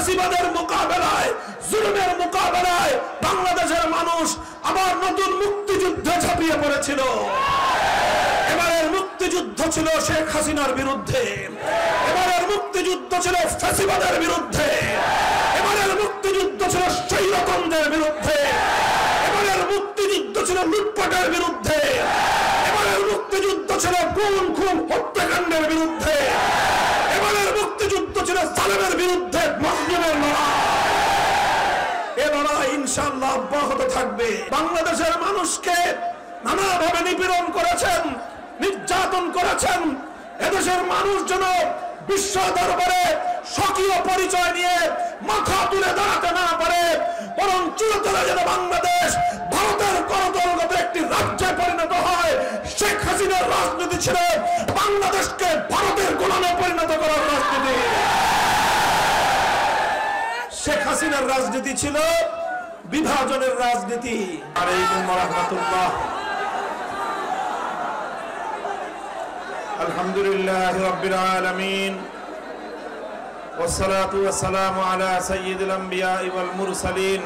ফ্যাসিবাদের মোকাবেলায়, জুলুমের মোকাবেলায় বাংলাদেশের মানুষ আবার নতুন মুক্তিযুদ্ধে ঝাঁপিয়ে পড়েছিল। এবারের মুক্তিযুদ্ধ ছিল শেখ হাসিনার বিরুদ্ধে, এবারের মুক্তিযুদ্ধ ছিল ফ্যাসিবাদের বিরুদ্ধে, এবারের মুক্তিযুদ্ধ ছিল স্বৈরতন্ত্রের বিরুদ্ধে, এবারের মুক্তিযুদ্ধ ছিল লুটপাটের বিরুদ্ধে, এবারের মুক্তিযুদ্ধ ছিল খুন খুন হত্যাকাণ্ডের বিরুদ্ধে, এবারের মুক্তিযুদ্ধ ছিল সালেমের বিরুদ্ধে মাজলুমের লড়াই। এ লড়াই ইনশাআল্লাহ অব্যাহত থাকবে। বাংলাদেশের মানুষকে নানাভাবে নিপীড়ন করেছেন, নির্যাতন করেছেন। এদেশের মানুষ যেন বিশ্ব দরবারে স্বকীয় পরিচয় নিয়ে মাথা তুলে দাঁড়াতে না পারে, বরং চিরতরে যেন বাংলাদেশ ভারতের করতলগত একটি রাজ্যে পরিণত হয়। শেখ হাসিনার রাজনীতি ছিল বাংলাদেশকে ভারতের গোলামে পরিণত করার রাজনীতি। শেখ হাসিনার রাজনীতি ছিল বিভাজনের রাজনীতি। আলাইকুম ওয়া রাহমাতুল্লাহ। আলহামদুলিল্লাহি রাব্বিল আলামিন ওয়াসসালাতু ওয়াসসালামু আলা সাইয়্যিদিল আমবিয়া'i ওয়াল মুরসালিন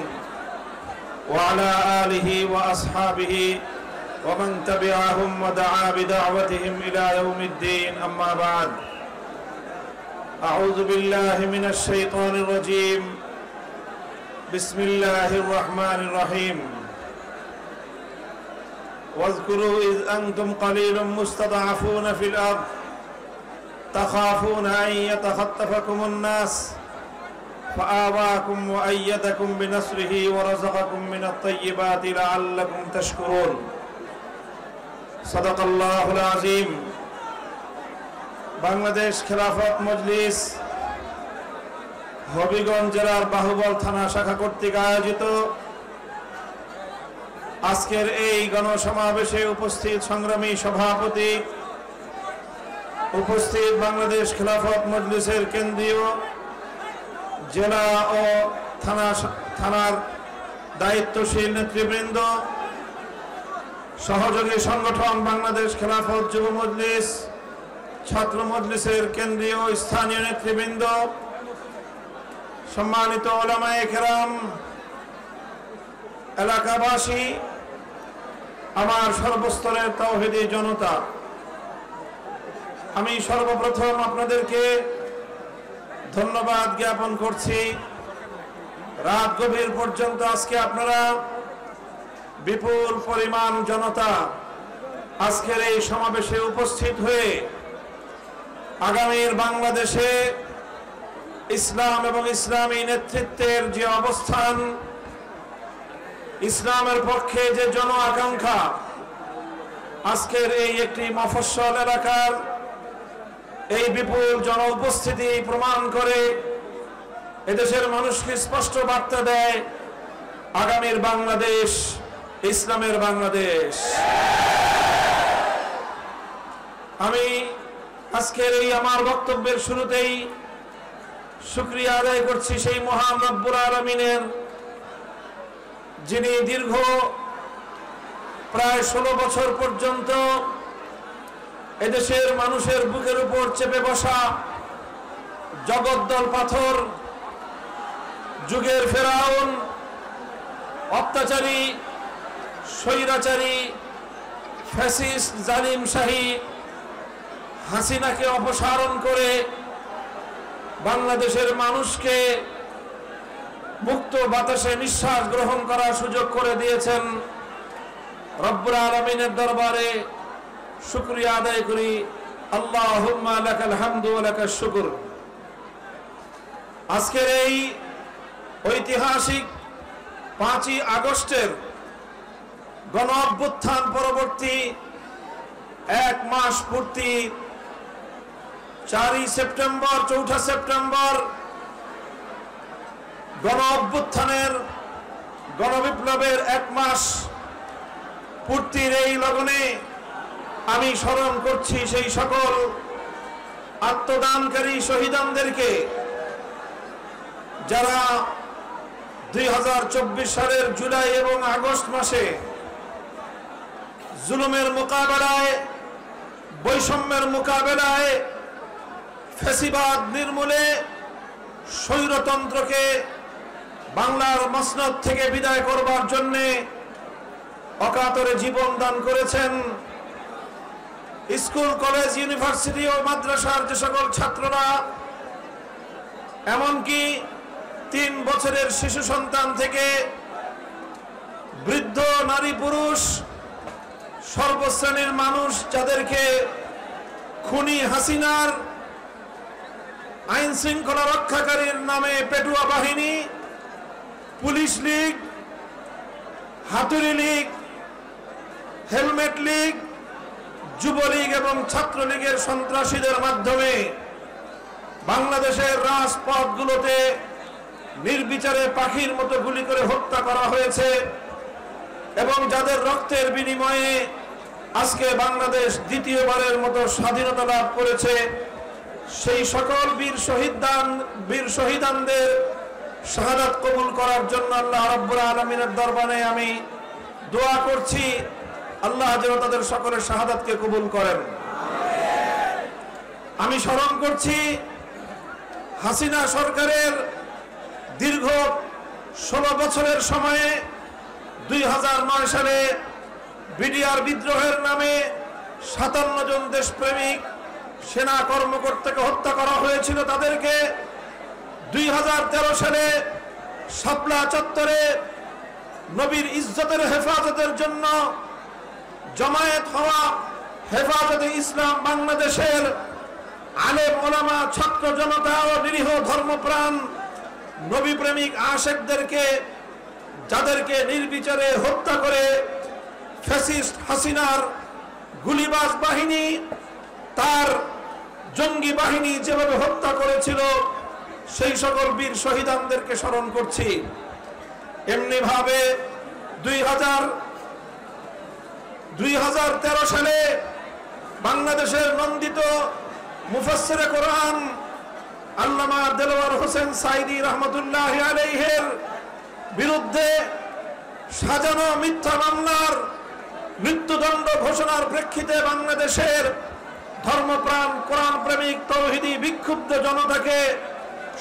ওয়া আলা আলিহি ওয়া আসহাবিহি ওয়া মান তাবি'আহুম ওয়া দা'a বিদা'ওয়াতিহিম ইলা ইয়াউমিদ্দিন। আম্মা বা'দ। আউযু বিল্লাহি মিনাশ শাইতানির রাজীম। বিসমিল্লাহির রহমানির রহিম। واذكروا إذ أنتم قليل مستضعفون في الأرض تخافون أن يتخطفكم الناس فآواكم وأيدكم بنصره ورزقكم من الطيبات لعلكم تشكرون صدق الله العظيم। বাংলাদেশ খেলাফত মজলিস হবিগঞ্জ জেলার বাহুবল থানা শাখা কর্তৃক আয়োজিত আজকের এই গণসমাবেশে উপস্থিত সংগ্রামী সভাপতি, উপস্থিত বাংলাদেশ খেলাফত মজলিসের কেন্দ্রীয়, জেলা ও থানার দায়িত্বশীল নেতৃবৃন্দ, সহযোগী সংগঠন বাংলাদেশ খেলাফত যুব মজলিস, ছাত্র মজলিসের কেন্দ্রীয় স্থানীয় নেতৃবৃন্দ, সম্মানিত উলামায়ে কেরাম, এলাকাবাসী, আমার সর্বস্তরের তাওহীদি জনতা, আমি সর্বপ্রথম আপনাদেরকে ধন্যবাদ জ্ঞাপন করছি। রাত গভীর পর্যন্ত আজকে আপনারা বিপুল পরিমাণ জনতা আজকের এই সমাবেশে উপস্থিত হয়ে আগামীর বাংলাদেশে ইসলাম এবং ইসলামী নেতৃত্বের যে অবস্থান, ইসলামের পক্ষে যে জন আকাঙ্ক্ষা, আজকের এই একটি মফস্বল এলাকার এই বিপুল জন উপস্থিতি প্রমাণ করে এদেশের মানুষকে স্পষ্ট বার্তা দেয় আগামীর বাংলাদেশ ইসলামের বাংলাদেশ। আমি আজকের এই আমার বক্তব্যের শুরুতেই শুকরিয়া আদায় করছি সেই মহান রব্বুল আলামিনের, যিনি দীর্ঘ প্রায় 16 বছর পর্যন্ত এদেশের মানুষের বুকের উপর চেপে বসা জগদ্দল পাথর, যুগের ফেরাউন, অত্যাচারী, স্বৈরাচারী, ফ্যাসিস্ট, জালিম শাহী হাসিনাকে অপসারণ করে বাংলাদেশের মানুষকে মুক্ত বাতাসে নিঃশ্বাস গ্রহণ করার সুযোগ করে দিয়েছেন। রব্বুল আলামিনের দরবারে শুকরিয়া আদায় করি। আল্লাহুম্মা লাকাল হামদু ওয়া লাকাশ শুকর। আজকের এই ঐতিহাসিক 5ই আগস্টের গণ অভ্যুত্থান পরবর্তী 1 মাস পূর্তি 4ই সেপ্টেম্বর, 4ঠা সেপ্টেম্বর গণ অভ্যুত্থানের, গণবিপ্লবের 1 মাস পূর্তির এই লগনে আমি স্মরণ করছি সেই সকল আত্মদানকারী শহীদানদেরকে, যারা 2024 সালের জুলাই এবং আগস্ট মাসে জুলুমের মোকাবেলায়, বৈষম্যের মোকাবেলায়, ফ্যাসিবাদ নির্মূলে স্বৈরতন্ত্রকে বাংলার মসনদ থেকে বিদায় করবার জন্য অকাতরে জীবন দান করেছেন। স্কুল, কলেজ, ইউনিভার্সিটি ও মাদ্রাসার যে সকল ছাত্ররা, এমনকি 3 বছরের শিশু সন্তান থেকে বৃদ্ধ, নারী, পুরুষ, সর্বশ্রেণীর মানুষ, যাদেরকে খুনি হাসিনার আইন শৃঙ্খলা রক্ষাকারীর নামে পেটুয়া বাহিনী, পুলিশ লীগ, হাতুড়ি লীগ, হেলমেট লীগ, যুবলীগ এবং ছাত্রলীগের সন্ত্রাসীদের মাধ্যমে বাংলাদেশের রাজপথগুলোতে নির্বিচারে পাখির মতো গুলি করে হত্যা করা হয়েছে এবং যাদের রক্তের বিনিময়ে আজকে বাংলাদেশ দ্বিতীয়বারের মতো স্বাধীনতা লাভ করেছে, সেই সকল বীর শহীদানদের শাহাদাত কবুল করার জন্য আল্লাহ রাব্বুল আলামিনের দরবারে আমি দোয়া করছি, আল্লাহ যেন তাদের সকলের শাহাদাতকে কবুল করেন। আমি স্মরণ করছি হাসিনা সরকারের দীর্ঘ 16 বছরের সময়ে 2009 সালে বিডিআর বিদ্রোহের নামে 57 জন দেশপ্রেমিক সেনা কর্মকর্তাকে হত্যা করা হয়েছিল। তাদেরকে 2013 সালে শাপলা চত্বরে নবীর ইজ্জতের হেফাজতের জন্য জমায়েত হওয়া হেফাজতে ইসলাম বাংলাদেশের আলেম ওলামা, ছাত্র জনতা ও নিরীহ ধর্মপ্রাণ নবী প্রেমিক আশেকদেরকে, যাদেরকে নির্বিচারে হত্যা করে ফ্যাসিস্ট হাসিনার গুলিবাজ বাহিনী, তার জঙ্গি বাহিনী যেভাবে হত্যা করেছিল, সেই সকল বীর শহীদানদেরকে স্মরণ করছি। এমনি ভাবে 2013 সালে বাংলাদেশের নন্দিত মুফাসসিরে কোরআন আল্লামা দেলোয়ার হোসেন সাইদি রহমতুল্লাহ আলাইহির বিরুদ্ধে সাজানো মিথ্যা মামলার মৃত্যুদণ্ড ঘোষণার প্রেক্ষিতে বাংলাদেশের ধর্মপ্রাণ, কোরআন প্রেমিক, তৌহিদি বিক্ষুব্ধ জনতাকে,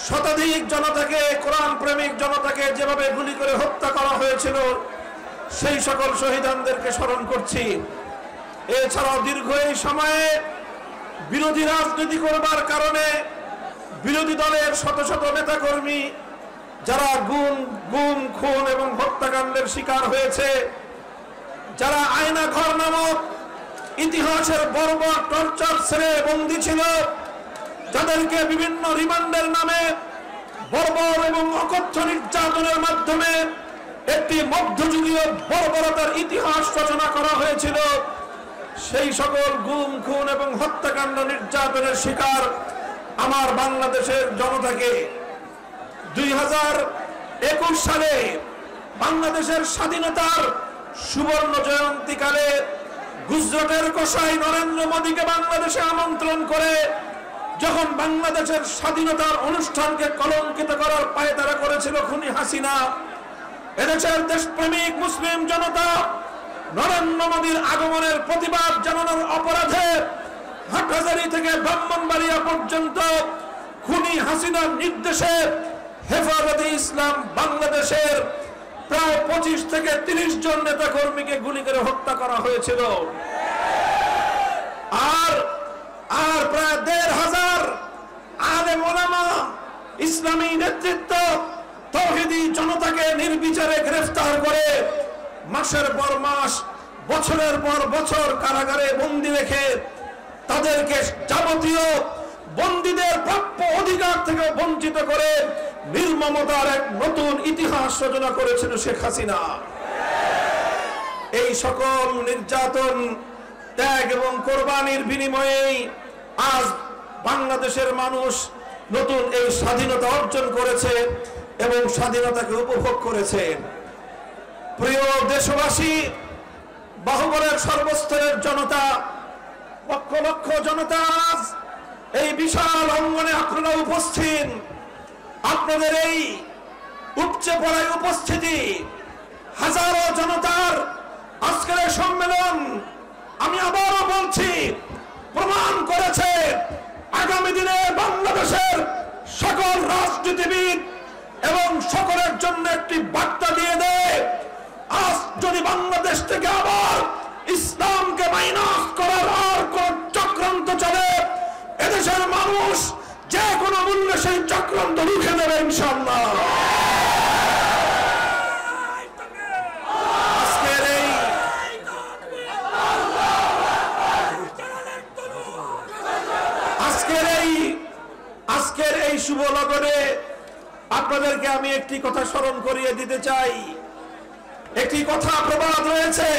শতাধিক জনতাকে, কোরআন প্রেমিক জনতাকে যেভাবে গুলি করে হত্যা করা হয়েছিল, সেই সকল শহীদানদেরকে স্মরণ করছি। এছাড়াও দীর্ঘ এই সময়ে বিরোধী রাজনীতি করবার কারণে বিরোধী দলের শত শত নেতাকর্মী যারা গুম, খুন এবং হত্যাকাণ্ডের শিকার হয়েছে, যারা আয়না ঘর নামক ইতিহাসের বর্বর টর্চার সেলে বন্দী ছিল, যাদেরকে বিভিন্ন রিমান্ডের নামে বর্বর এবং অকথ্য নির্যাতনের মাধ্যমে একটি মধ্যযুগীয় বর্বরতার ইতিহাস রচনা করা হয়েছিল, সেই সকল গুম, খুন এবং হত্যাকাণ্ড, নির্যাতনের শিকার আমার বাংলাদেশের জনতাকে 2021 সালে বাংলাদেশের স্বাধীনতার সুবর্ণ জয়ন্তীকালে গুজরাটের কসাই নরেন্দ্র মোদীকে বাংলাদেশে আমন্ত্রণ করে যখন বাংলাদেশের স্বাধীনতার অনুষ্ঠানকে কলঙ্কিত করার পায়তারা করেছিল খুনি হাসিনা, এদেশের দেশপ্রেমিক মুসলিম জনতা নরেন্দ্র মোদীর আগমনের প্রতিবাদ জানানোর অপরাধে হাটহাজারী থেকে ব্রাহ্মণবাড়িয়া পর্যন্ত খুনি হাসিনার নির্দেশে হেফাজতে ইসলাম বাংলাদেশের প্রায় 25 থেকে 30 জন নেতা কর্মীকে গুলি করে হত্যা করা হয়েছিল। আর প্রায় 1500 আলেম ওলামা, ইসলামী নেতৃত্ব, তৌহিদি জনতাকে নির্বিচারে গ্রেফতার করে মাসের পর মাস, বছরের পর বছর কারাগারে বন্দী রেখে তাদেরকে যাবতীয় বন্দীদের প্রাপ্য অধিকার থেকে বঞ্চিত করে নির্মমতার এক নতুন ইতিহাস রচনা করেছিল শেখ হাসিনা। এই সকল নির্যাতন, ত্যাগ এবং কোরবানির বিনিময়েই আজ বাংলাদেশের মানুষ নতুন এই স্বাধীনতা অর্জন করেছে এবং স্বাধীনতাকে উপভোগ করেছে। প্রিয় দেশবাসী, বাহুবলের সর্বস্তরের জনতা, লক্ষ লক্ষ জনতা আজ এই বিশাল অঙ্গনে আপনারা উপস্থিত। আপনাদের এই উপচে পড়ায় উপস্থিতি, হাজারো জনতার আজকের সম্মেলন, আমি আবারও বলছি, প্রমাণ করেছে আগামী দিনে বাংলাদেশের সকল রাজনীতিবিদ এবং সকলের জন্য একটি বার্তা দিয়ে দেয়, আজ যদি বাংলাদেশ থেকে আবার ইসলামকে মাইনাস করার আর কোন চক্রান্ত চলে, এদেশের মানুষ যে কোনো মূল্যে সেই চক্রান্ত রুখে দেবে ইনশাআল্লাহ। আজকের এই শুভ লগনে আপনাদেরকে আমি একটি কথা স্মরণ করিয়ে দিতে চাই। একটি কথা প্রবাদ রয়েছে,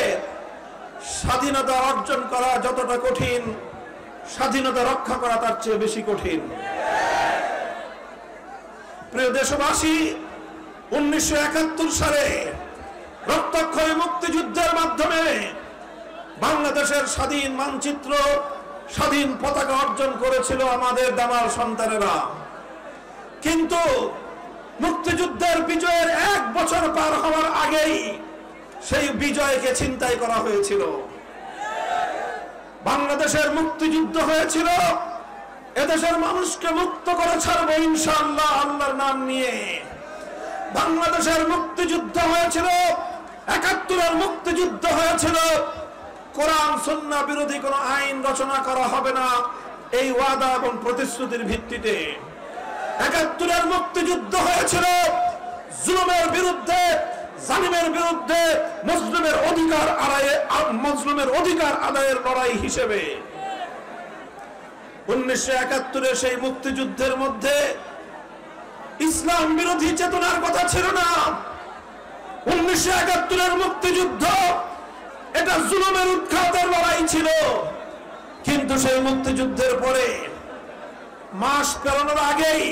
স্বাধীনতা অর্জন করা যতটা কঠিন, স্বাধীনতা রক্ষা করা তার চেয়ে বেশি কঠিন। প্রিয় দেশবাসী, 1971 সালে রক্তক্ষয়ী মুক্তিযুদ্ধের মাধ্যমে বাংলাদেশের স্বাধীন মানচিত্র, স্বাধীন পতাকা অর্জন করেছিল আমাদের দামাল সন্তানেরা। কিন্তু মুক্তিযুদ্ধের বিজয়ের 1 বছর পার হওয়ার আগেই সেই বিজয়কে ছিনতাই করা হয়েছিল। বাংলাদেশের মুক্তিযুদ্ধ হয়েছিল, এদেশের মানুষকে মুক্ত করে ছাড়বো ইনশাআল্লাহ আল্লাহর নাম নিয়ে। বাংলাদেশের মুক্তিযুদ্ধ হয়েছিল, 71-এর মুক্তিযুদ্ধ হয়েছিল, কোরআন সুন্নাহ বিরোধী কোন আইন রচনা করা হবে না এই ওয়াদা এবং প্রতিশ্রুতির ভিত্তিতে। 71-এর মুক্তিযুদ্ধ হয়েছিল জুলুমের বিরুদ্ধে, জালিমের বিরুদ্ধে, মজলুমের অধিকার আদায়ের লড়াই হিসেবে। 1971-এর সেই মুক্তিযুদ্ধের মধ্যে ইসলাম বিরোধী চেতনার কথা ছিল না। 1971-এর মুক্তিযুদ্ধ এটা জুলুমের উৎখাতের লড়াই ছিল। কিন্তু সেই মুক্তিযুদ্ধের পরে মাস পেরোনোর আগেই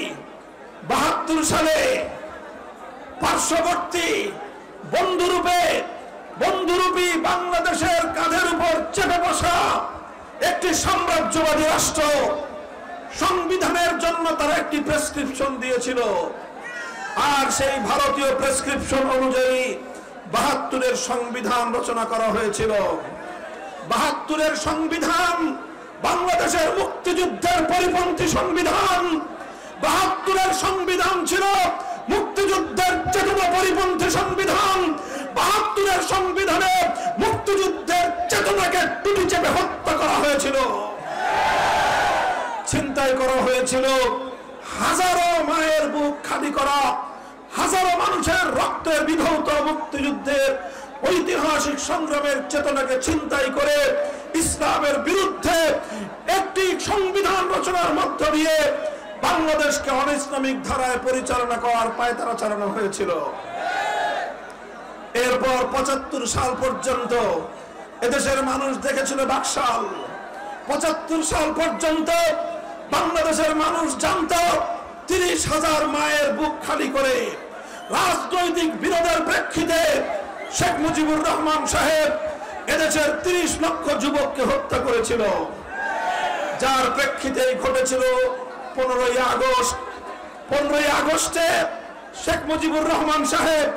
72 সালে পার্শ্ববর্তী বন্ধুরূপী বাংলাদেশের কাঁধের উপর চেপে বসা একটি সাম্রাজ্যবাদী রাষ্ট্র সংবিধানের জন্য তারা একটি প্রেসক্রিপশন দিয়েছিল। আর সেই ভারতীয় প্রেসক্রিপশন অনুযায়ী 72-এর সংবিধান রচনা করা হয়েছিল। 72-এর সংবিধান বাংলাদেশের মুক্তিযুদ্ধের পরিপন্থী সংবিধান। 72-এর সংবিধান ছিল মুক্তিযুদ্ধের চেতনা পরিপন্থী সংবিধান। 72-এর সংবিধানে মুক্তিযুদ্ধের চেতনাকে টুটি চেপে হত্যা করা হয়েছিল, ছিনতাই করা হয়েছিল। হাজারো মায়ের বুক খালি করা, হাজারো মানুষের রক্তে বিধৌত মুক্তিযুদ্ধের ঐতিহাসিক সংগ্রামের চেতনাকে ছিনতাই করে ইসলামের বিরুদ্ধে একটি সংবিধান রচনার মধ্য দিয়ে বাংলাদেশকে অনিসলামিক ধারায় পরিচালনা করার পায়তারা চালানো হয়েছিল। এরপর 75 সাল পর্যন্ত এদেশের মানুষ দেখেছিল বাকশাল। 75 সাল পর্যন্ত বাংলাদেশের মানুষ জানত 30,000 মায়ের বুক খালি করে রাজনৈতিক বিরোধের প্রেক্ষিতে শেখ মুজিবুর রহমান সাহেব এদেশের 30 লক্ষ যুবককে হত্যা করেছিল, যার প্রেক্ষিতে ঘটেছিল 15ই আগস্ট। 15ই আগস্টে শেখ মুজিবুর রহমান সাহেব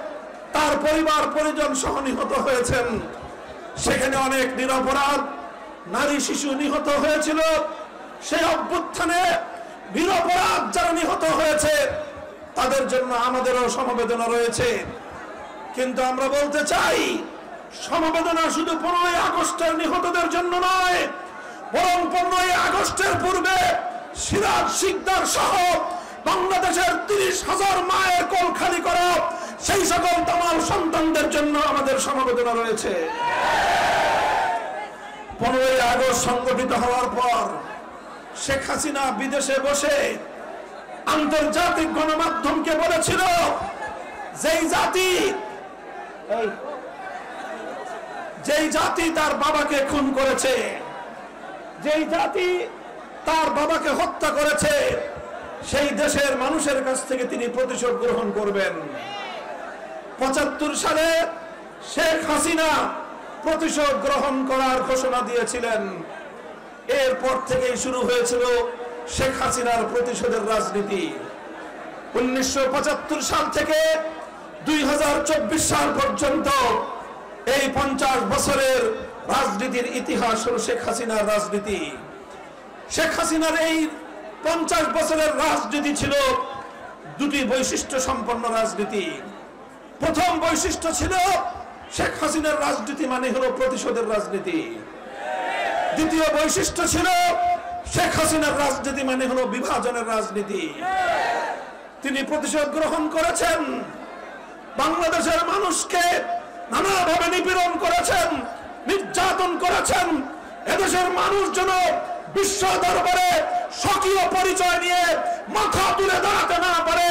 তার পরিবার পরিজন সহ নিহত হয়েছেন। সেখানে অনেক নিরপরাধ নারী শিশু নিহত হয়েছিল। সেই অভ্যুত্থানে নিরপরাধ যারা নিহত হয়েছে তাদের জন্য আমাদেরও সমবেদনা রয়েছে। কিন্তু আমরা বলতে চাই, সমবেদনা শুধু 15ই আগস্টের নিহতদের জন্য নয়, বরং 15ই আগস্টের পূর্বে সিরাজ শিকদার সহ বাংলাদেশের 30,000 মায়ের কোল খালি করা সেই সকল দামাল সন্তানদের জন্য আমাদের সমবেদনা রয়েছে। 15ই আগস্ট সংগঠিত হওয়ার পর শেখ হাসিনা বিদেশে বসে আন্তর্জাতিক গণমাধ্যমকে বলেছিল, যেই জাতি তার বাবাকে খুন করেছে, যেই জাতি তার বাবাকে হত্যা করেছে, সেই দেশের মানুষের কাছ থেকে তিনি প্রতিশোধ গ্রহণ করবেন। 75 সালে শেখ হাসিনা প্রতিশোধ গ্রহণ করার ঘোষণা দিয়েছিলেন। এরপর থেকেই শুরু হয়েছিল শেখ হাসিনার প্রতিশোধের রাজনীতি। 1975 সাল থেকে 2024 সাল পর্যন্ত এই 50 বছরের রাজনীতির ইতিহাস হল শেখ হাসিনার রাজনীতি। শেখ হাসিনার এই 50 বছরের রাজনীতি ছিল দুটি বৈশিষ্ট্য সম্পন্ন রাজনীতি। প্রথম বৈশিষ্ট্য ছিল শেখ হাসিনার রাজনীতি মানে হলো প্রতিশোধের রাজনীতি। দ্বিতীয় বৈশিষ্ট্য ছিল শেখ হাসিনার রাজনীতি মানে হলো বিভাজনের রাজনীতি। তিনি প্রতিশোধ গ্রহণ করেছেন, বাংলাদেশের মানুষকে নানাভাবে নিপীড়ন করেছেন, নির্যাতন করেছেন। এদেশের মানুষ যেন বিশ্ব দরবারে স্বকীয় পরিচয় নিয়ে মাথা তুলে দাঁড়াতে না পারে,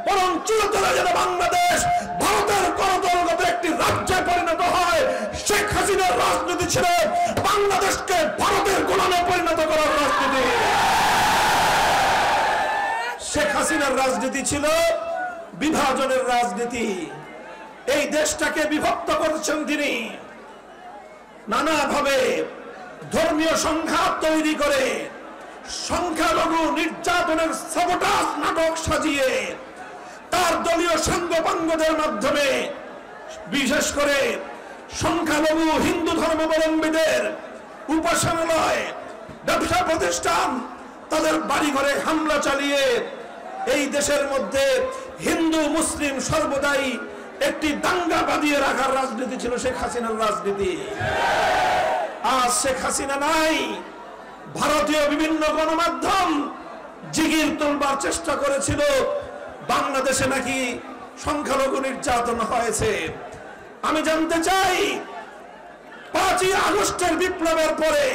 বরং চিরতরে যেন বাংলাদেশ ভারতের করতলগত একটি রাজ্যে পরিণত হয়। শেখ হাসিনার রাজনীতি ছিল বাংলাদেশকে ভারতের গোলামে পরিণত করার রাজনীতি। শেখ হাসিনার রাজনীতি ছিল বিভাজনের রাজনীতি। এই দেশটাকে বিভক্ত করেছেন তিনি নানাভাবে, ধর্মীয় সংঘাত তৈরি করে, সংখ্যালঘু নির্যাতনের সাবোটাজ নাটক সাজিয়ে, তার দলীয় সাঙ্গপাঙ্গদের মাধ্যমে বিশেষ করে সংখ্যালঘু হিন্দু ধর্মাবলম্বীদের উপাসনালয়, ব্যবসা প্রতিষ্ঠান, তাদের বাড়িঘরে হামলা চালিয়ে এই দেশের মধ্যে হিন্দু মুসলিম সর্বদাই একটি দাঙ্গা বাঁধিয়ে রাখার রাজনীতি ছিল শেখ হাসিনার রাজনীতি। আজ শেখ হাসিনা নাই। ভারতীয় বিভিন্ন গণমাধ্যম জিগির তুলবার চেষ্টা করেছিল বাংলাদেশে নাকি সংখ্যালঘু নির্যাতন হয়েছে। আমি জানতে চাই, 5ই আগস্টের বিপ্লবের পরে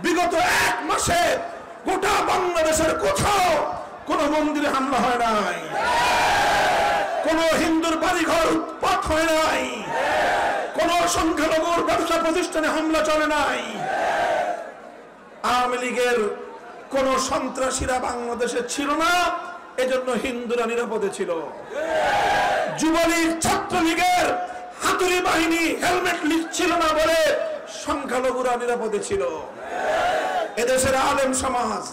বিগত 1 মাসে গোটা বাংলাদেশের কোথাও কোন মন্দিরে হামলা হয় নাই, কোন হিন্দুর বাড়িঘর উৎপাত হয় নাই, কোন সংখ্যালঘুর ব্যবসা প্রতিষ্ঠানে হামলা চলে নাই। আওয়ামী লীগের কোন সন্ত্রাসীরা বাংলাদেশে ছিল না, এজন্য হিন্দুরা নিরাপদে ছিল। যুবলীগ ছাত্রলীগের হাতুড়ি বাহিনী হেলমেট লিখছিল না বলে সংখ্যালঘুরা নিরাপদে ছিল। এদেশের আলেম সমাজ,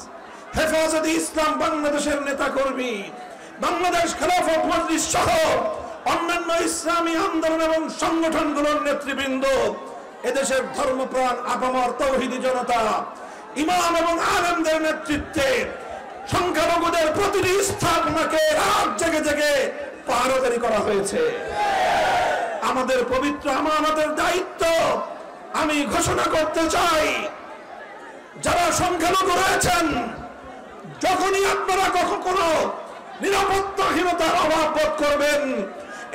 হেফাজতে ইসলাম বাংলাদেশের নেতা কর্মী, বাংলাদেশ খেলাফত মজলিস সহ অন্যান্য ইসলামী আন্দোলন এবং সংগঠনগুলোর নেতৃবৃন্দ, এদেশের ধর্মপ্রাণ আপামর তৌহিদি জনতা, ইমাম এবং আলেমদের নেতৃত্বে সংখ্যালঘুদের প্রতিটি স্থাপনাকে রাত জেগে জেগে পাহারাদারি করা হয়েছে। আমাদের পবিত্র আমানতের দায়িত্ব আমি ঘোষণা করতে চাই, যারা সংখ্যালঘু রয়েছেন, যখনই আপনারা কখনো নিরাপত্তাহীনতার অভাব বোধ করবেন,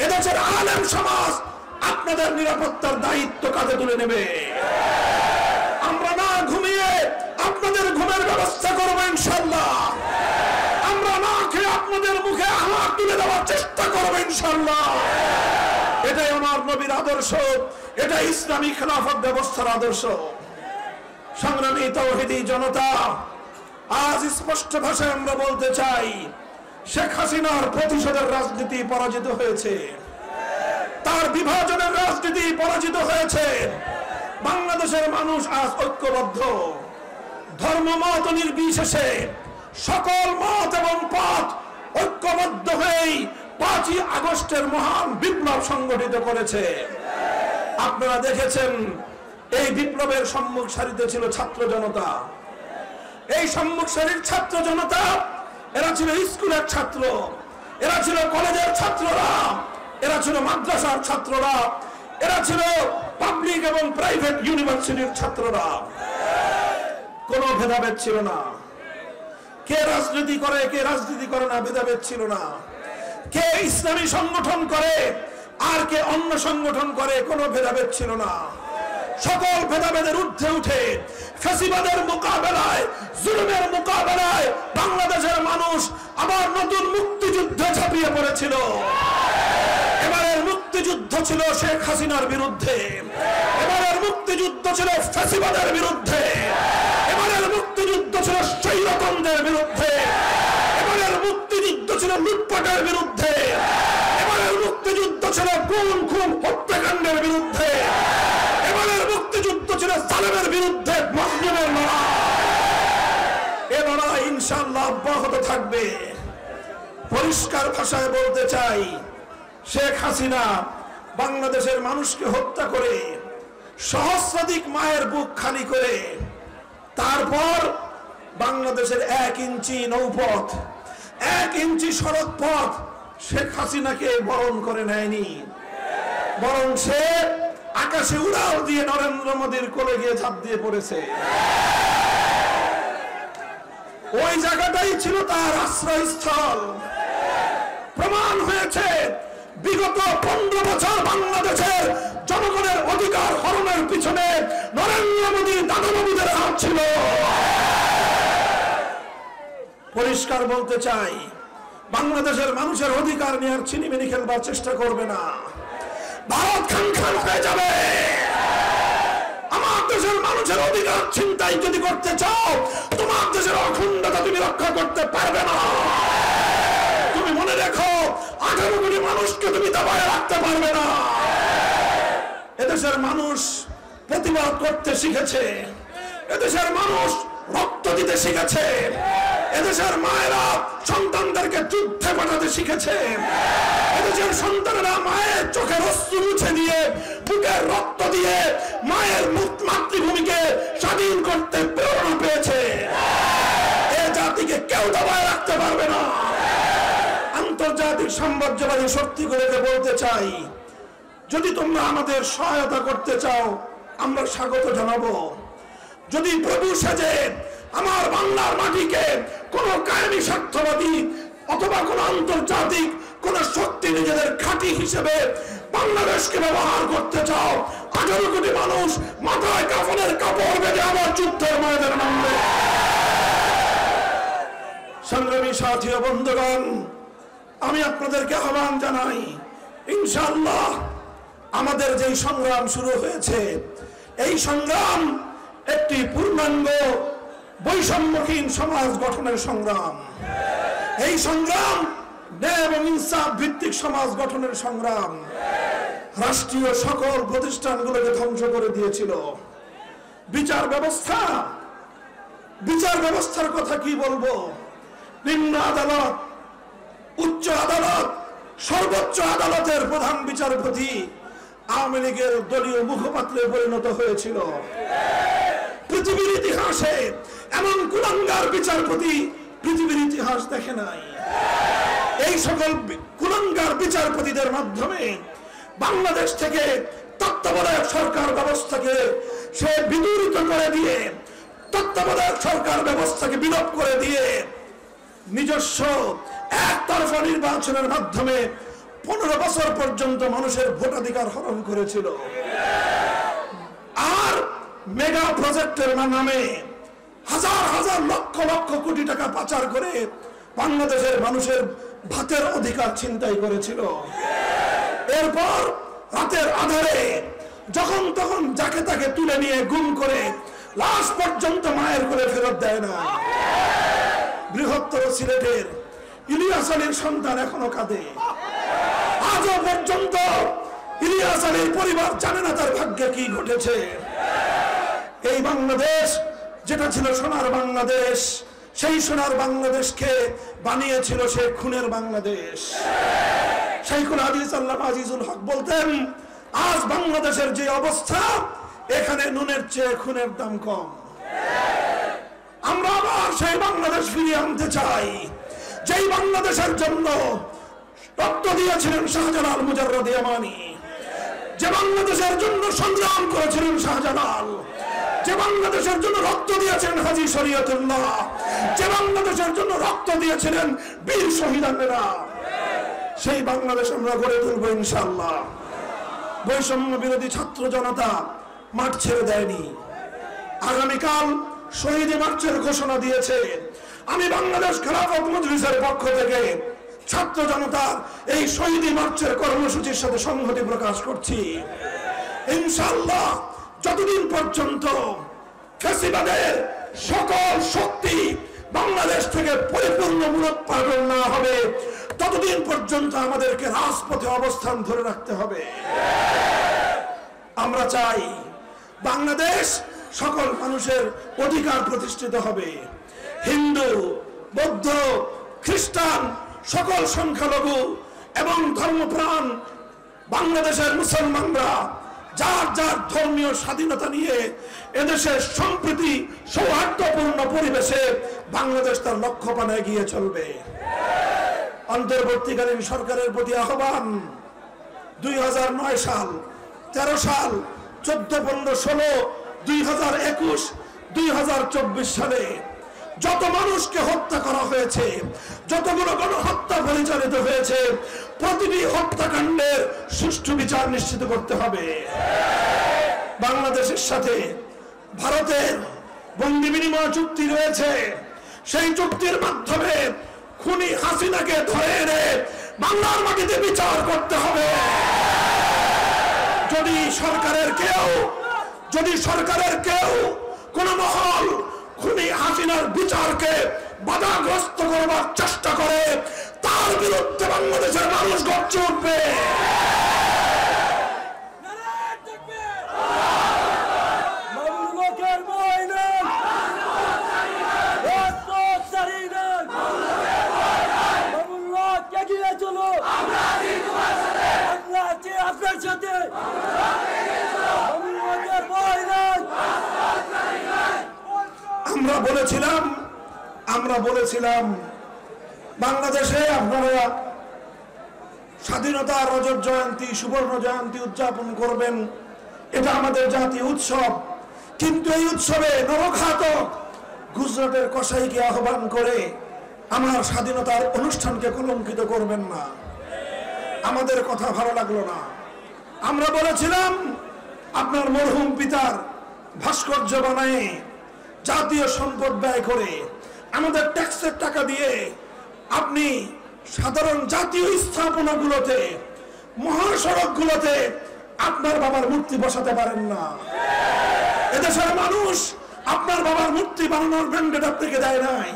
এদেশের আলেম সমাজ আপনাদের নিরাপত্তার দায়িত্ব কাঁধে তুলে নেবে। আমরা না ঘুমিয়ে আপনাদের ঘুমের ব্যবস্থা করবো ইনশাআল্লাহ। আমরা না খেয়ে আপনাদের মুখে হাত তুলে দেওয়ার চেষ্টা করবো ইনশাআল্লাহ। এটাই আমার নবীর আদর্শ, এটা ইসলামী খেলাফত ব্যবস্থার আদর্শ। সংগ্রামী তাওহীদি জনতা, আজ স্পষ্ট ভাষায় আমরা বলতে চাই, শেখ হাসিনার প্রতিশোধের রাজনীতি পরাজিত হয়েছে, তার বিভাজনের রাজনীতি পরাজিত হয়েছে। বাংলাদেশের মানুষ আজ ঐক্যবদ্ধ, ধর্মমত নির্বিশেষে সকল মত এবং পথ ঐক্যবদ্ধ হয়ে 5ই আগস্টের মহান বিপ্লব সংগঠিত করেছে। আপনারা দেখেছেন, এই বিপ্লবের সম্মুখ সারিতে ছিল ছাত্র জনতা। এই সম্মুখ সারির ছাত্র জনতা, এরা ছিল স্কুলের ছাত্র, এরা ছিল কলেজের ছাত্ররা, এরা ছিল মাদ্রাসার ছাত্ররা, এরা ছিল পাবলিক এবং প্রাইভেট ইউনিভার্সিটির ছাত্ররা। কোনো ভেদাভেদ ছিল না। কে রাজনীতি করে কে রাজনীতি করে না ভেদাভেদ ছিল না। কে ইসলামী সংগঠন করে আর কে অন্য সংগঠন করে কোনো ভেদাভেদ ছিল না। সকল ভেদাভেদের ঊর্ধ্বে উঠে ফ্যাসিবাদের মোকাবেলায়, জুলুমের মোকাবেলায় বাংলাদেশের মানুষ আবার নতুন মুক্তিযুদ্ধে ঝাঁপিয়ে পড়েছিল। এবারের মুক্তিযুদ্ধ ছিল শেখ হাসিনার বিরুদ্ধে, এবারের মুক্তিযুদ্ধ ছিল ফ্যাসিবাদের বিরুদ্ধে, এবারের মুক্তিযুদ্ধ ছিল স্বৈরতন্ত্রের বিরুদ্ধে, এবারের মুক্তিযুদ্ধ ছিল লুটপাটের বিরুদ্ধে, এবারের মুক্তিযুদ্ধ ছিল গুম খুন হত্যাকাণ্ডের বিরুদ্ধে, এবারের মুক্তিযুদ্ধ ছিল জালেমের বিরুদ্ধে মাজলুমের লড়াই। এ লড়াই ইনশাআল্লাহ অব্যাহত থাকবে। পরিষ্কার ভাষায় বলতে চাই, শেখ হাসিনা বাংলাদেশের মানুষকে হত্যা করে, সহস্রাধিক মায়ের বুক খালি করে, তারপর বাংলাদেশের 1 ইঞ্চি নৌপথ, 1 ইঞ্চি সড়ক পথ শেখ হাসিনাকে বরণ করে নেয়নি, বরং সে আকাশে উড়াল দিয়ে নরেন্দ্র মোদীর কোলে গিয়ে ঝাঁপ দিয়ে পড়েছে। ওই জায়গাটাই ছিল তার আশ্রয়স্থল। প্রমাণ হয়েছে বিগত 15 বছর বাংলাদেশের জনগণের অধিকার হরণের পিছনে নরেন্দ্র মোদীর দাদাবাবুদের হাত ছিল। পরিষ্কার বলতে চাই, বাংলাদেশের মানুষের অধিকার নিয়ে আর ছিনিমিনি খেলবার চেষ্টা করবে না। ভারত খান খান হয়ে যাবে। আমার দেশের মানুষের অধিকার ছিনতাই যদি করতে চাও, তোমার দেশের অখণ্ডতা তুমি রক্ষা করতে পারবে না। তুমি মনে রেখো, 18 কোটি মানুষকে তুমি দাবায় রাখতে পারবে না। এদেশের মানুষ প্রতিবাদ করতে শিখেছে, এদেশের মানুষ রক্ত দিতে শিখেছে, এদেশের মায়েরা সন্তানদেরকে যুদ্ধে পাঠাতে শিখেছে, এদেশের সন্তানেরা মায়ের চোখের অশ্রু মুছে দিয়ে, বুকের রক্ত দিয়ে মায়ের মাতৃভূমিকে স্বাধীন করতে প্রেরণা পেয়েছে। এ জাতিকে কেউ দাবায় রাখতে পারবে না। আন্তর্জাতিক সাম্রাজ্যবাদী শক্তিগুলোকে বলতে চাই, যদি তোমরা আমাদের সহায়তা করতে চাও, আমরা স্বাগত জানাবো। যদি প্রভু সেজে আমার বাংলার মাটিকে কোন কায়েমি স্বার্থবাদী অথবা কোন আন্তর্জাতিক কোন শক্তি নিজেদের ঘাঁটি হিসেবে বাংলাদেশকে ব্যবহার করতে চাও, 18 কোটি মানুষ মাথায় কাফনের কাপড় বেঁধে আবার যুদ্ধের ময়দানে নামবে। সংগ্রামী সাথী ও বন্ধুগণ, আমি আপনাদেরকে আহ্বান জানাই, ইনশাআল্লাহ আমাদের যেই সংগ্রাম শুরু হয়েছে, এই সংগ্রাম একটি পূর্ণাঙ্গ বৈষম্যহীন সমাজ গঠনের সংগ্রাম। এই সংগ্রাম ন্যায় এবং ইনসাফ ভিত্তিক সমাজ গঠনের সংগ্রাম। রাষ্ট্রীয় সকল প্রতিষ্ঠানগুলোকে ধ্বংস করে দিয়েছিল। বিচার ব্যবস্থার কথা কি বলবো? নিম্ন আদালত, উচ্চ আদালত, সর্বোচ্চ আদালতের প্রধান বিচারপতি আওয়ামী লীগের দলীয় মুখপাত্রে পরিণত হয়েছিল। পৃথিবীর ইতিহাসে এমন কুলাঙ্গার বিচারপতি পৃথিবীর ইতিহাস দেখে নাই। এই সকল কুলাঙ্গার বিচারপতিদের মাধ্যমে বাংলাদেশ থেকে তত্ত্বাবধায়ক সরকার ব্যবস্থাকে সে বিদূরিত করে দিয়ে, তত্ত্বাবধায়ক সরকার ব্যবস্থাকে বিলোপ করে দিয়ে নিজস্ব একতরফা নির্বাচনের মাধ্যমে 15 বছর পর্যন্ত মানুষের ভোটাধিকার হরণ করেছিল। আর মেগা প্রজেক্টের নামে হাজার হাজার লক্ষ লক্ষ কোটি টাকা পাচার করে বাংলাদেশের মানুষের ভাতের অধিকার ছিনতাই করেছিল। এরপর রাতের আধারে যখন তখন যাকে তাকে তুলে নিয়ে গুম করে লাশ পর্যন্ত মায়ের কোলে ফেরত দেয় না। বৃহত্তর সিলেটের ইলিয়াস আলীর সন্তান এখনো কাঁদে। আজও পর্যন্ত ইলিয়াস আলীর পরিবার জানে না তার ভাগ্যে কি ঘটেছে। এই বাংলাদেশ যেটা ছিল সোনার বাংলাদেশ, সেই সোনার বাংলাদেশকে বানিয়েছিল সে খুনের বাংলাদেশ। শাইখুল হাদিস আল্লামা আজিজুল হক বলতেন, আজ বাংলাদেশের যে অবস্থা, এখানে নুনের চেয়ে খুনের দাম কম। আমরা আবার সেই বাংলাদেশ ফিরিয়ে আনতে চাই, যেই বাংলাদেশের জন্য রক্ত দিয়েছিলেন শাহজালাল মুজাররদ ইয়ামানি, যে বাংলাদেশের জন্য সংগ্রাম করেছিলেন শাহজালাল, যে বাংলাদেশের জন্য রক্ত দিয়েছেন হাজী শরীয়তুল্লাহ, যে বাংলাদেশের জন্য রক্ত দিয়েছিলেন বীর শহীদানেরা, সেই বাংলাদেশ আমরা গড়ে তুলব ইনশাআল্লাহ। বৈষম্য বিরোধী ছাত্র জনতা মাঠ ছেড়ে দেয়নি। আগামীকাল শহীদ মার্চের ঘোষণা দিয়েছে। আমি বাংলাদেশ খেলাফত মজলিসের পক্ষ থেকে ছাত্র জনতার এই শহীদ মার্চের কর্মসূচির সাথে সংহতি প্রকাশ করছি। ইনশাআল্লাহ যতদিন পর্যন্ত ফ্যাসিবাদের সকল শক্তি বাংলাদেশ থেকে পরিপূর্ণ মূলোৎপাটন না হবে, ততদিন পর্যন্ত আমাদেরকে রাজপথে অবস্থান ধরে রাখতে হবে। আমরা চাই বাংলাদেশ সকল মানুষের অধিকার প্রতিষ্ঠিত হবে। হিন্দু, বৌদ্ধ, খ্রিস্টান, সকল সংখ্যালঘু এবং ধর্মপ্রাণ বাংলাদেশের মুসলমানরা যার যার ধর্মীয় স্বাধীনতা নিয়ে এদেশের সম্প্রীতি সৌহার্দ্যপূর্ণ পরিবেশে বাংলাদেশ তার লক্ষ্য পানে এগিয়ে চলবে। অন্তর্বর্তীকালীন সরকারের প্রতি আহ্বান, 2009 সাল, 13 সাল, 14, 15, 16, 2021, 2024 সালে যত মানুষকে হত্যা করা হয়েছে, যতগুলো গণহত্যা পরিচালিত হয়েছে, প্রতিটি হত্যাকাণ্ডের সুষ্ঠু বিচার নিশ্চিত করতে হবে। বাংলাদেশের সাথে ভারতের বন্দি বিনিময় চুক্তি রয়েছে, সেই চুক্তির মাধ্যমে খুনি হাসিনাকে ধরে এনে বাংলার মাটিতে বিচার করতে হবে। যদি সরকারের কেউ কোন মহল খুনি হাসিনার বিচারকে বাধাগ্রস্ত করবার চেষ্টা করে, তার বিরুদ্ধে বাংলাদেশের মানুষ গর্জে উঠবে। আমরা বলেছিলাম বাংলাদেশে আপনারা স্বাধীনতা রজত জয়ন্তী, সুবর্ণ জয়ন্তী উদযাপন করবেন, এটা আমাদের জাতীয় উৎসব। কিন্তু এই উৎসবে নরঘাতক গুজরাটের কসাইকে আহ্বান করে আমার স্বাধীনতার অনুষ্ঠানকে কলঙ্কিত করবেন না। আমাদের কথা ভালো লাগলো না। আমরা বলেছিলাম আপনার মরহুম পিতার ভাস্কর্য বানায় জাতীয় সম্পদ ব্যয় করে আমাদের ট্যাক্সের টাকা দিয়ে আপনি সাধারণ জাতীয় স্থাপনাগুলোতে, মহাসড়কগুলোতে আপনার বাবার মূর্তি বসাতে পারেন না। এদেশের মানুষ আপনার বাবার মূর্তি বানানোর ম্যান্ডেট আপনাকে দেয় নাই।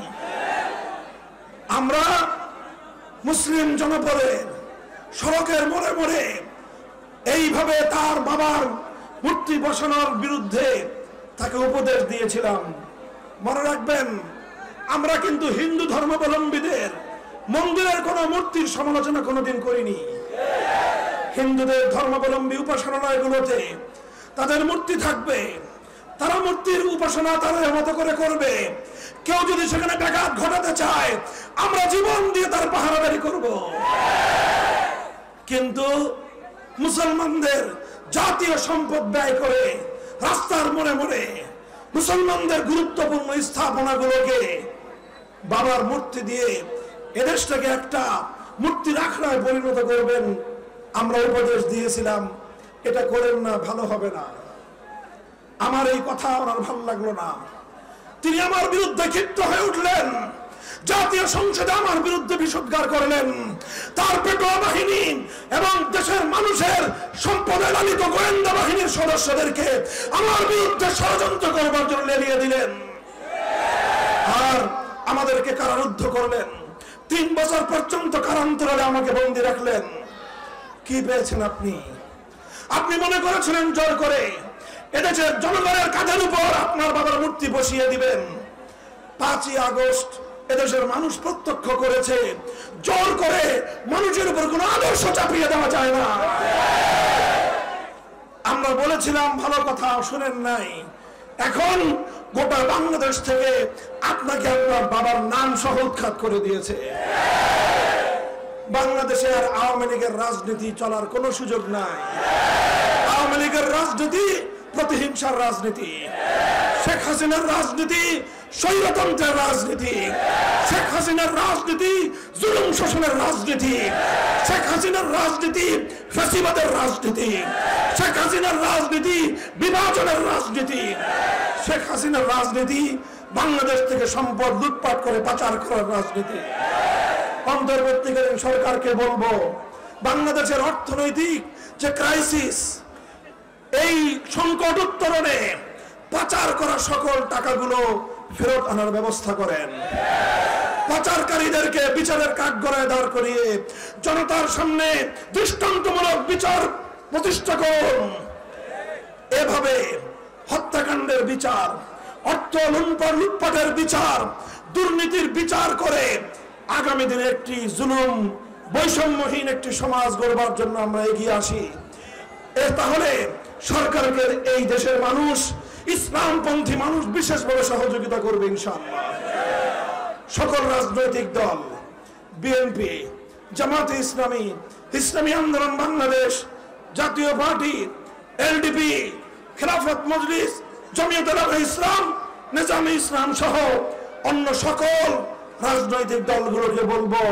আমরা মুসলিম জনপদের সড়কের মোড়ে মোড়ে এইভাবে তার বাবার মূর্তি বসানোর বিরুদ্ধে তাকে উপদেশ দিয়েছিলাম। মনে রাখবেন, আমরা কিন্তু হিন্দু ধর্মাবলম্বীদের মন্দিরের কোনো মূর্তির সমালোচনা কোনোদিন করিনি। হিন্দুদের ধর্মাবলম্বী উপাসনালয়গুলোতে তাদের মূর্তি থাকবে, তারা মূর্তির উপাসনা তাদের মতো করে করবে। কেউ যদি সেখানে ব্যাঘাত ঘটাতে চায়, আমরা জীবন দিয়ে তার পাহারাদারি করব। কিন্তু মুসলমানদের জাতীয় সম্পদ ব্যয় করে রাস্তার মোড়ে মোড়ে মুসলমানদের গুরুত্বপূর্ণ স্থাপনাগুলোকে বাবার মূর্তি দিয়ে এদেশটাকে একটা মূর্তির আখড়ায় পরিণত করবেন, আমরা উপদেশ দিয়েছিলাম। এটা করেন না, ভালো হবে না। আমার এই কথা ওনার ভালো লাগলো না। তিনি আমার বিরুদ্ধে ক্ষিপ্ত হয়ে উঠলেন, জাতীয় সংসদে আমার বিরুদ্ধে বিষোদ্গার করলেন। তার পেটোয়া বাহিনী এবং দেশের মানুষের সম্পদে লালিত গোয়েন্দা বাহিনীর সদস্যদেরকে আমার বিরুদ্ধে ষড়যন্ত্র করবার জন্য লেলিয়ে দিলেন আর আমাদেরকে কারারুদ্ধ করলেন। 3 বছর পর্যন্ত কারান্তরালে আমাকে বন্দী রাখলেন। কি পেয়েছেন আপনি? আপনি মনে করেছিলেন জোর করে এদেশের জনগণের কাঁধের উপর আপনার বাবার মূর্তি বসিয়ে দিবেন। 5ই আগস্ট এদেশের মানুষ প্রত্যক্ষ করেছে, জোর করে মানুষের উপর কোনো আদর্শ চাপিয়ে দেওয়া যায় না। আমরা বলেছিলাম ভালো কথা, শুনেন নাই। এখন গোটা বাংলাদেশ থেকে আপনাকে আপনার বাবার নাম সহ উৎখাত করে দিয়েছে। বাংলাদেশে আর আওয়ামী লীগের রাজনীতি চলার কোনো সুযোগ নাই। আওয়ামী লীগের রাজনীতি প্রতিহিংসার রাজনীতি, শেখ হাসিনার রাজনীতি স্বৈরতন্ত্রের রাজনীতি, শেখ হাসিনার রাজনীতি জুলুম শোষণের রাজনীতি, শেখ হাসিনার রাজনীতি ফ্যাসিবাদের রাজনীতি, শেখ হাসিনার রাজনীতি বিভাজনের রাজনীতি, শেখ হাসিনার রাজনীতি বাংলাদেশ থেকে সম্পদ লুটপাট করে পাচার করার রাজনীতি। অন্তর্বর্তীকালীন সরকারকে বলবো, বাংলাদেশের অর্থনৈতিক যে ক্রাইসিস, এই সংকট উত্তরণে পাচার করা সকল টাকাগুলো ফেরত আনার ব্যবস্থা করেন। পাচারকারীদেরকে বিচারের কাঠগড়ায় দাঁড় করিয়ে জনতার সামনে দৃষ্টান্তমূলক বিচার প্রতিষ্ঠা করুন। এভাবে হত্যাকাণ্ডের বিচার, অর্থ লুটপাটের বিচার, দুর্নীতির বিচার করে আগামী দিনে একটি জুলুম বৈষম্যহীন একটি সমাজ গড়বার জন্য আমরা এগিয়ে আসি। তাহলে সরকারকে এই দেশের মানুষ, ইসলামপন্থী মানুষ বিশেষভাবে সহযোগিতা করবে ইনশাআল্লাহ। সকল রাজনৈতিক দল, বিএনপি, জামাতে ইসলামী, ইসলামী আন্দোলন বাংলাদেশ, জাতীয় পার্টি, এলডিপি, খেলাফত মজলিস, জমিয়ত উলামা ইসলাম, নিজামে ইসলাম সহ অন্য সকল রাজনৈতিক দলগুলোকে বলবো,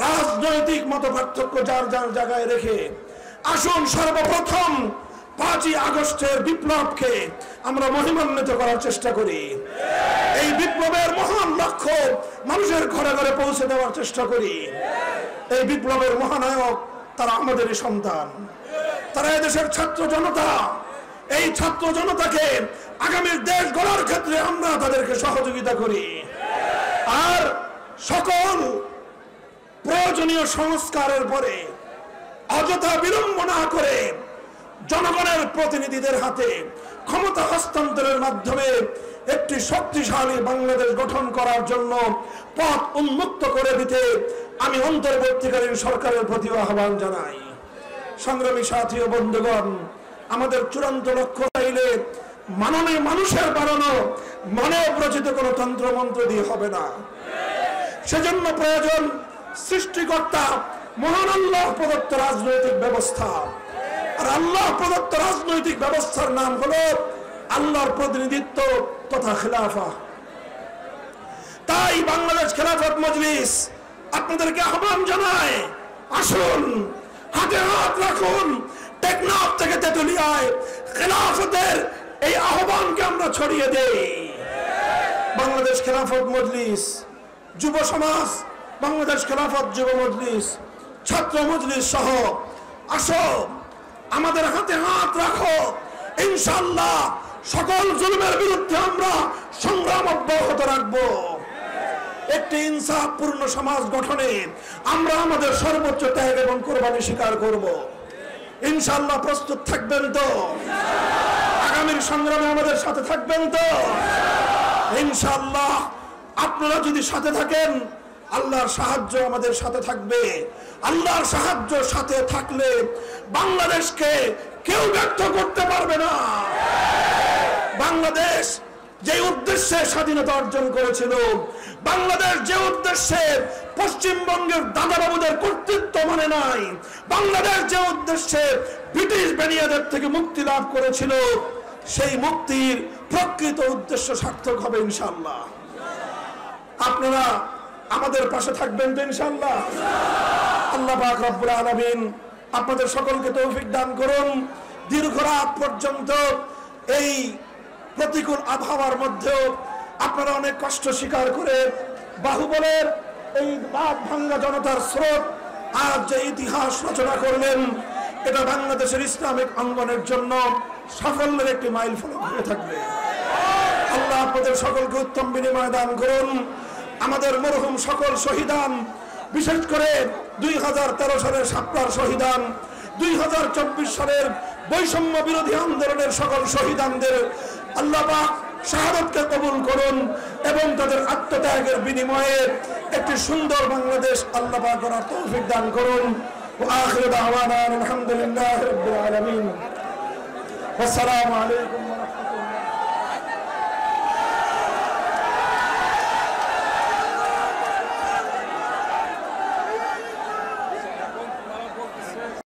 রাজনৈতিক মতপার্থক্য যার যার জায়গায় রেখে আসুন সর্বপ্রথম 5ই আগস্টের বিপ্লবকে আমরা মহিমান্বিত করার চেষ্টা করি। এই বিপ্লবের মহান লক্ষ্য মানুষের ঘরে ঘরে পৌঁছে দেওয়ার চেষ্টা করি। এই বিপ্লবের মহানায়ক তারা আমাদেরই সন্তান, তারা এদেশের ছাত্র জনতা। এই ছাত্র জনতাকে আগামীর দেশ গড়ার ক্ষেত্রে আমরা তাদেরকে সহযোগিতা করি। আর সকল প্রয়োজনীয় সংস্কারের পরে অযথা বিলম্ব না করে জনগণের প্রতিনিধিদের হাতে ক্ষমতা হস্তান্তরের মাধ্যমে একটি শক্তিশালী বাংলাদেশ গঠন করার জন্য পথ উন্মুক্ত করে দিতে আমি অন্তর্বর্তীকালীন সরকারের প্রতি আহ্বান জানাই। সংগ্রামী সাথী ও বন্ধুগণ, আমাদের চূড়ান্ত লক্ষ্য চাইলে মাননীয় মানুষের বানানো মানব রচিত কোনো তন্ত্রমন্ত্র দিয়ে হবে না। সেজন্য প্রয়োজন সৃষ্টিকর্তা মহান আল্লাহ প্রদত্ত রাজনৈতিক ব্যবস্থা। আর আল্লাহ প্রদত্ত রাজনৈতিক ব্যবস্থার নাম হলো আল্লাহর প্রতিনিধিত্ব তথা খেলাফা। তাই বাংলাদেশ খেলাফত মজলিস আপনাদেরকে আহ্বান জানায়, আসুন হাতে হাত রাখুন, টেকনাফ থেকে তেতুলিয়ায় খেলাফতের এই আহ্বানকে আমরা ছড়িয়ে দেই। বাংলাদেশ খেলাফত মজলিস, যুব সমাজ, বাংলাদেশ খেলাফত যুব মজলিস, ছাত্র মজলিস সহ আসো, আমাদের হাতে হাত রাখো। ইনশাআল্লাহ সকল জুলুমের বিরুদ্ধে আমরা সংগ্রাম অব্যাহত রাখবো। একটি ইনসাফপূর্ণ সমাজ গঠনে আমরা আমাদের সর্বোচ্চ ত্যাগ এবং কোরবানি স্বীকার করব। ইনশাআল্লাহ প্রস্তুত থাকবেন তো? আগামীর সংগ্রামে আমাদের সাথে থাকবেন তো? ইনশাআল্লাহ আপনারা যদি সাথে থাকেন, আল্লাহর সাহায্য আমাদের সাথে থাকবে। আল্লাহর সাহায্য সাথে থাকলে বাংলাদেশকে কেউ ব্যর্থ করতে পারবে না। বাংলাদেশ যে উদ্দেশ্যে স্বাধীনতা অর্জন করেছিল, বাংলাদেশ যে উদ্দেশ্যে পশ্চিমবঙ্গের দাদাবাবুদের কর্তৃত্ব মানে নাই, বাংলাদেশ যে উদ্দেশ্যে ব্রিটিশ বেনিয়াদের থেকে মুক্তি লাভ করেছিল, সেই মুক্তির প্রকৃত উদ্দেশ্য সার্থক হবে ইনশাআল্লাহ। আপনারা আমাদের পাশে থাকবেন তো ইনশাআল্লাহ? আল্লাহ পাক রব্বুল আলামিন আপনাদের সকলকে তৌফিক দান করুন। দীর্ঘ রাত পর্যন্ত এই প্রতিকূল আবহাওয়ার মধ্যেও আপনারা অনেক কষ্ট স্বীকার করে বাহুবলের এই বাদ ভাঙ্গা জনতার স্রোত আজ যে ইতিহাস রচনা করলেন, এটা বাংলাদেশের ইসলামিক অঙ্গনের জন্য সাফল্যের একটি মাইল ফলক হয়ে থাকবে। আল্লাহ আপনাদের সকলকে উত্তম বিনিময় দান করুন। আমাদের মরহুম সকল শহীদান, বিশেষ করে 2013 সালের শাপলার শহীদান, 2024 সালের বৈষম্য বিরোধী আন্দোলনের সকল শহীদানদের আল্লাহ পাক শাহাদাতকে কবুল করুন এবং তাদের আত্মত্যাগের বিনিময়ে একটি সুন্দর বাংলাদেশ আল্লাহ পাক করার তৌফিক দান করুন। ওয়া আখিরু দাওয়ানা আলহামদুলিল্লাহি রাব্বিল আলামিন। আসসালামু আলাইকুম ওয়া রাহমাতুল্লাহ।